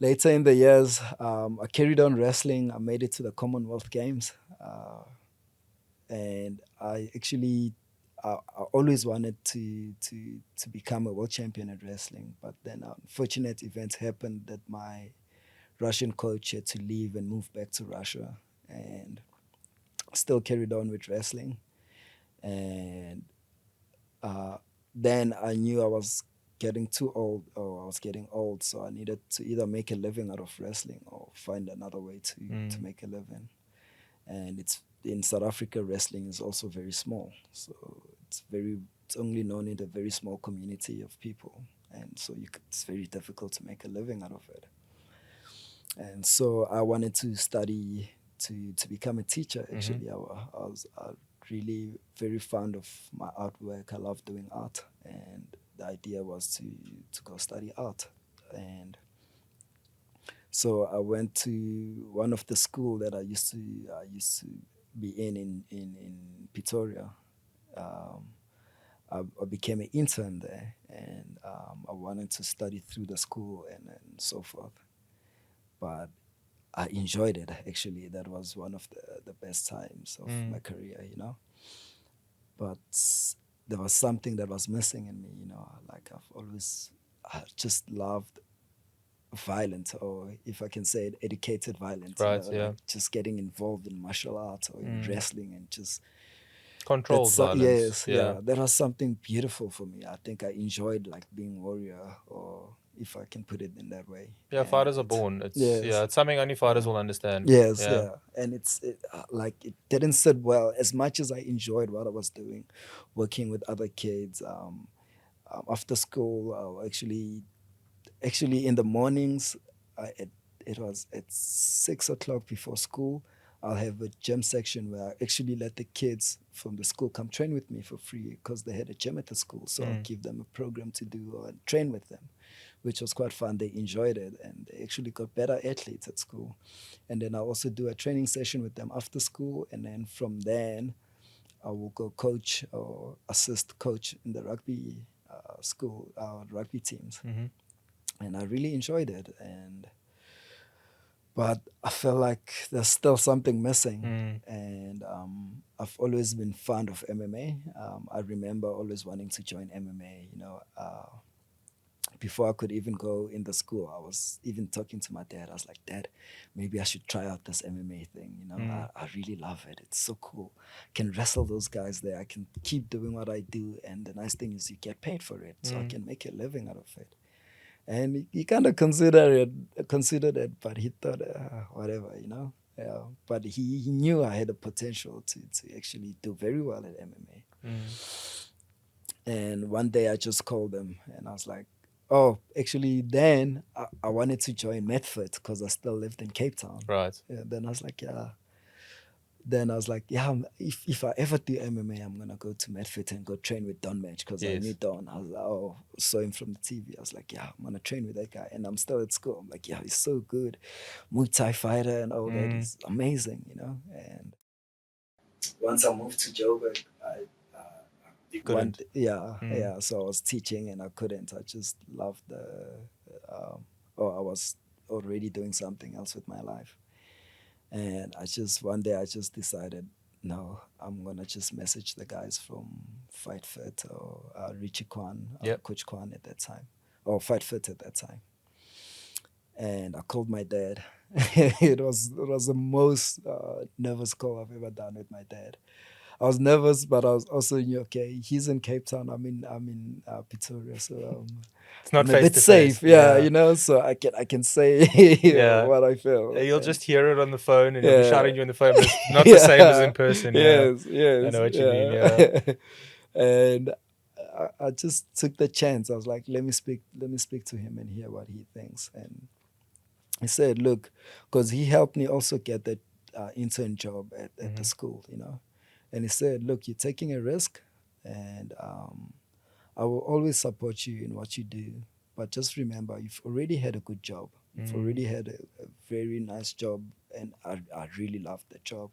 later in the years, I carried on wrestling. I made it to the Commonwealth Games, and I actually I always wanted to become a world champion at wrestling. But then unfortunate events happened that my Russian coach had to leave and move back to Russia, and still carried on with wrestling. And uh, then I knew I was getting too old, or I was getting old, so I needed to either make a living out of wrestling or find another way to make a living. And it's in South Africa, wrestling is also very small, so it's only known in a very small community of people, and so it's very difficult to make a living out of it. And so I wanted to study to become a teacher. Actually, I was really very fond of my artwork. I love doing art, and the idea was to go study art. And so I went to one of the school that I used to be in Pretoria. Um, I became an intern there, and I wanted to study through the school and so forth. But I enjoyed it actually. That was one of the best times of my career, you know. But there was something that was missing in me, you know. Like I just loved violence, or if I can say it, educated violence, you Right. know, Yeah. like just getting involved in martial arts or in wrestling, and just Controlled violence. yes, Yeah. yeah, that was something beautiful for me. I think I enjoyed like being warrior, or if I can put it in that way. Yeah. And Fighters are born. yes, It's something only fighters yeah. will understand. Yes, Yeah. yeah, and like it didn't sit well. As much as I enjoyed what I was doing, working with other kids. After school, actually in the mornings, it was at 6 o'clock before school. I'll have a gym section where I actually let the kids from the school come train with me for free because they had a gym at the school. So I'll give them a program to do or train with them, which was quite fun. They enjoyed it, and they actually got better athletes at school. And then I also do a training session with them after school, and then from then I will go coach or assist coach in the rugby school, rugby teams, and I really enjoyed it. And but I felt like there's still something missing. And I've always been fond of MMA. I remember always wanting to join MMA. You know, before I could even go in the school, I was even talking to my dad. I was like, Dad, maybe I should try out this MMA thing. You know, I really love it. It's so cool. I can wrestle those guys there. I can keep doing what I do. And the nice thing is you get paid for it. So I can make a living out of it. And he kind of considered it, but he thought, whatever, you know. Yeah, but he knew I had the potential to actually do very well at MMA. And one day I just called him and I was like, oh, actually, then I wanted to join Medford because I still lived in Cape Town. Right. Yeah, then I was like, yeah. Then I was like, yeah, if I ever do MMA, I'm going to go to Medford and go train with Don Match because I knew Yes. Don. I was like, oh, saw him from the TV. I was like, yeah, I'm going to train with that guy. And I'm still at school. I'm like, yeah, he's so good. Muay Thai fighter and all that. He's amazing, you know. And once I moved to Joburg, You couldn't. yeah. So I was teaching and I couldn't. I just loved I was already doing something else with my life. And one day I just decided, no, I'm gonna just message the guys from Fight Fit or Richie Kwan, Yep. Coach Kwan at that time, or Fight Fit at that time. And I called my dad. It was the most nervous call I've ever done with my dad. I was nervous, but I was also okay. He's in Cape Town. I'm in Pretoria, so It's not I'm a face bit to face. safe. Yeah, Yeah. you know, so I can say Yeah. what I feel. You'll And just hear it on the phone and he'll be yeah, shouting you on the phone, but it's not the same as in yeah, person. Yeah. yes, I yes, know what you mean. Yeah. yeah. And I just took the chance. I was like, let me speak to him and hear what he thinks. And he said, look, because he helped me also get that intern job at the school, you know. And he said, look, you're taking a risk, and I will always support you in what you do. But just remember, you've already had a good job. You've already had a very nice job, and I really love the job.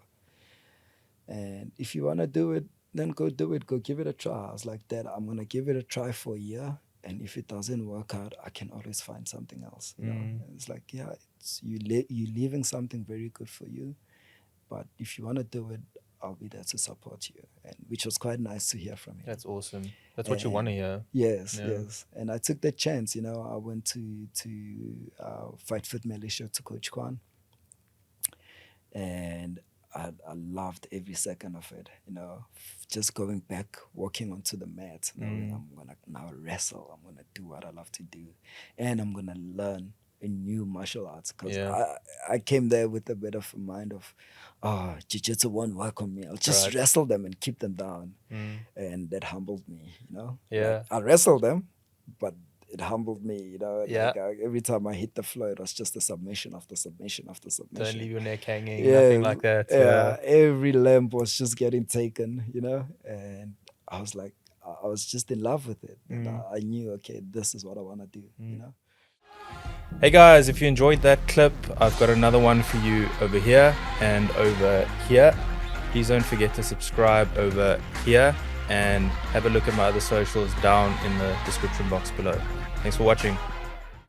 And if you want to do it, then go do it. Go give it a try. I was like, Dad, I'm going to give it a try for a year. and if it doesn't work out, I can always find something else. You know, and it's like, yeah, it's you're leaving something very good for you, but if you want to do it, I'll be there to support you, and which was quite nice to hear from him. That's awesome. That's what you want to hear. Yes, yes. And I took the chance. You know, I went to Fight Fit Malaysia to Coach Kwan, and I loved every second of it. You know, just going back, walking onto the mat, knowing I'm gonna now wrestle. I'm gonna do what I love to do, and I'm gonna learn a new martial arts, because I came there with a bit of a mind of, jiu-jitsu won't work on me. I'll just wrestle them and keep them down. And that humbled me, you know. Yeah. Like, I wrestled them, but it humbled me, you know. Like, every time I hit the floor, it was just a submission after submission after submission. Don't leave your neck hanging, nothing like that. Yeah, every limb was just getting taken, you know. And I was like, I was just in love with it. And I knew, okay, this is what I want to do, you know. Hey guys, if you enjoyed that clip, I've got another one for you over here and over here. Please don't forget to subscribe over here and have a look at my other socials down in the description box below. Thanks for watching.